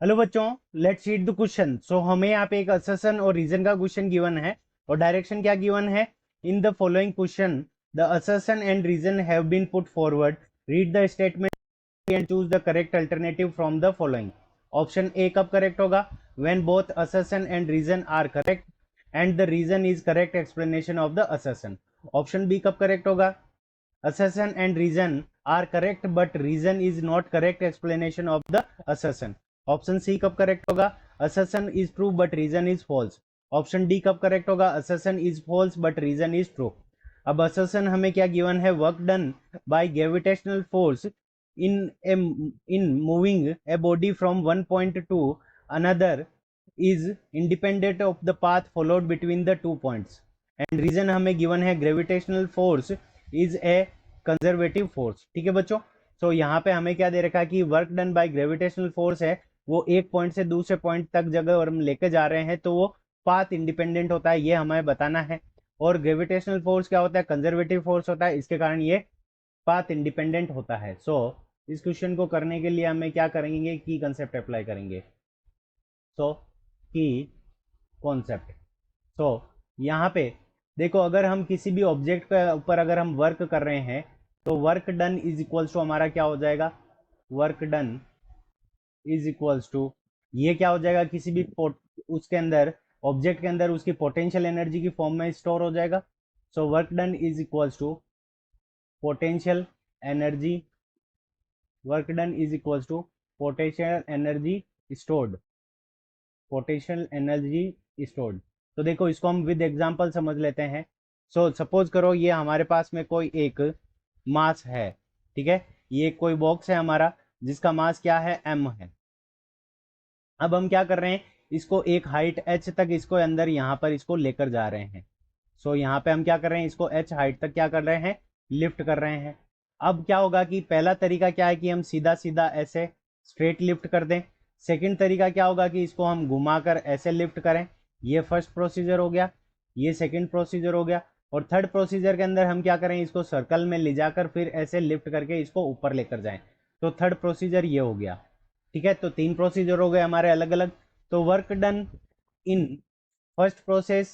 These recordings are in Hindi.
हेलो बच्चों, लेट्स रीड द क्वेश्चन। सो हमें यहाँ पे एक असर्शन और रीजन का क्वेश्चन गिवन है और डायरेक्शन क्या गिवन है। In the following question the assertion and reason have been put forward, read the statement and choose the correct alternative from the following. Option A कब करेक्ट होगा? When both assertion and reason are correct and the reason is correct explanation of the assertion. Option B कब करेक्ट होगा? assertion and reason are correct but reason is not correct explanation of the assertion। Option C कब करेक्ट होगा? assertion is true but reason is false। Option D कब करेक्ट होगा? assertion is false but reason is true। अब assertion हमें क्या गिवन है? Work done by gravitational force in moving a body from one point to another is independent of the path followed between the 2 points। And reason हमें गिवन है gravitational force is a conservative force. ठीक है बच्चों, सो यहाँ पे हमें क्या दे रखा है कि work done by gravitational force है, वो एक पॉइंट से दूसरे पॉइंट तक जगह और हम लेके जा रहे हैं तो वो पाथ इंडिपेंडेंट होता है, ये हमें बताना है। और ग्रेविटेशनल फोर्स क्या होता है? कंजर्वेटिव फोर्स होता है, इसके कारण ये पाथ इंडिपेंडेंट होता है। सो इस क्वेश्चन को करने के लिए हमें क्या करेंगे कि कंसेप्ट अप्लाई करेंगे। सो की कॉन्सेप्ट। सो यहाँ पे देखो, अगर हम किसी भी ऑब्जेक्ट के ऊपर अगर हम वर्क कर रहे हैं तो work done is equals to हमारा क्या हो जाएगा? Work done is equals to, ये क्या हो जाएगा? किसी भी उसके अंदर ऑब्जेक्ट के अंदर उसकी पोटेंशियल एनर्जी की फॉर्म में स्टोर हो जाएगा। So work done is equals to potential energy, work done is equals to potential energy stored, potential energy stored. तो देखो इसको हम विद एग्जांपल समझ लेते हैं। सो सपोज करो ये हमारे पास में कोई एक मास है, ठीक है, ये कोई बॉक्स है हमारा जिसका मास क्या है? m है। अब हम क्या कर रहे हैं, इसको एक हाइट h तक इसको अंदर यहाँ पर इसको लेकर जा रहे हैं। सो यहाँ पे हम क्या कर रहे हैं, इसको h हाइट तक क्या कर रहे हैं? लिफ्ट कर रहे हैं। अब क्या होगा कि पहला तरीका क्या है कि हम सीधा सीधा ऐसे स्ट्रेट लिफ्ट कर दें। सेकंड तरीका क्या होगा कि इसको हम घुमाकर ऐसे लिफ्ट करें। ये फर्स्ट प्रोसीजर हो गया, ये सेकंड प्रोसीजर हो गया। और थर्ड प्रोसीजर के अंदर हम क्या करें, इसको सर्कल में ले जाकर फिर ऐसे लिफ्ट करके इसको ऊपर लेकर जाएं। तो थर्ड प्रोसीजर ये हो गया। ठीक है, तो 3 प्रोसीजर हो गए हमारे अलग अलग। तो work done in first process,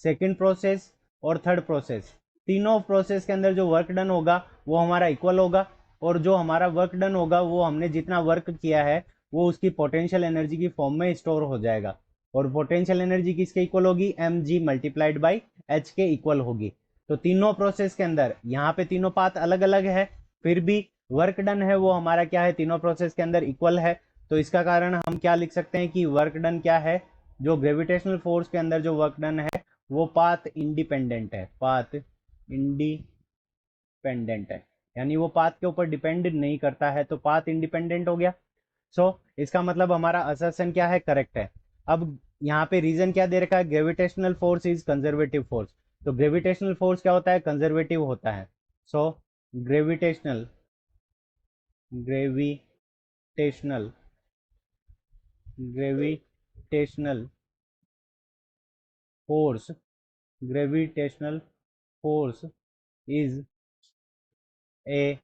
second process और थर्ड प्रोसेस, तीनों प्रोसेस के अंदर जो वर्क डन होगा वो हमारा इक्वल होगा। और जो हमारा वर्क डन होगा वो हमने जितना वर्क किया है वो उसकी पोटेंशियल एनर्जी की फॉर्म में स्टोर हो जाएगा। और पोटेंशियल एनर्जी किसके इक्वल होगी? mg मल्टीप्लाइड बाई h के इक्वल होगी। तो तीनों प्रोसेस के अंदर यहाँ पे तीनों पाथ अलग अलग है, फिर भी वर्क डन है वो हमारा क्या है? तीनों प्रोसेस के अंदर इक्वल है। तो इसका कारण हम क्या लिख सकते हैं कि वर्क डन क्या है? जो ग्रेविटेशनल फोर्स के अंदर जो वर्क डन है वो पाथ इंडिपेंडेंट है, पाथ इंडिपेंडेंट है, यानी वो पाथ के ऊपर डिपेंड नहीं करता है, तो पाथ इंडिपेंडेंट हो गया। सो इसका मतलब हमारा असर्शन क्या है? करेक्ट है। अब यहाँ पे रीजन क्या दे रखा है? Gravitational force is conservative force. तो ग्रेविटेशनल फोर्स क्या होता है? कंजर्वेटिव होता है। So gravitational gravitational gravitational force, gravitational force is a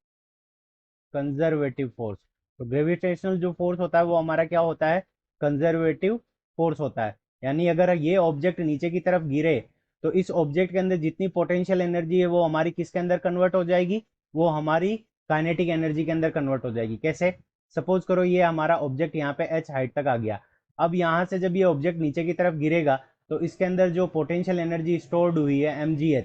conservative force. तो ग्रेविटेशनल जो फोर्स होता है वो हमारा क्या होता है? कंजर्वेटिव फोर्स होता है। यानी अगर ये ऑब्जेक्ट नीचे की तरफ गिरे तो इस ऑब्जेक्ट के अंदर जितनी पोटेंशियल एनर्जी है वो हमारी किसके अंदर कन्वर्ट हो जाएगी? वो हमारी काइनेटिक एनर्जी के अंदर कन्वर्ट हो जाएगी। कैसे? सपोज करो ये हमारा ऑब्जेक्ट यहाँ पे h हाइट तक आ गया। अब यहाँ से जब ये ऑब्जेक्ट नीचे की तरफ गिरेगा तो इसके अंदर जो पोटेंशियल एनर्जी स्टोर्ड हुई है mgh,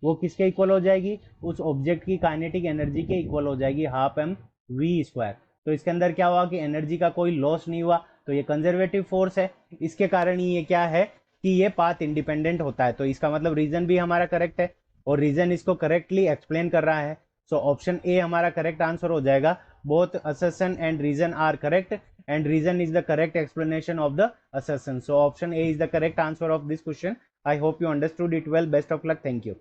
वो किसके इक्वल हो जाएगी? उस ऑब्जेक्ट की काइनेटिक एनर्जी के इक्वल हो जाएगी, हाफ एम वी स्क्वायर। तो इसके अंदर क्या हुआ कि एनर्जी का कोई लॉस नहीं हुआ, तो ये कंजर्वेटिव फोर्स है। इसके कारण ही ये क्या है कि ये पाथ इंडिपेंडेंट होता है। तो इसका मतलब रीजन भी हमारा करेक्ट है और रीजन इसको करेक्टली एक्सप्लेन कर रहा है। सो ऑप्शन ए हमारा करेक्ट आंसर हो जाएगा। Both assertion and reason are correct and reason is the correct explanation of the assertion. So option A is the correct answer of this question. I hope you understood it well. Best of luck. Thank you.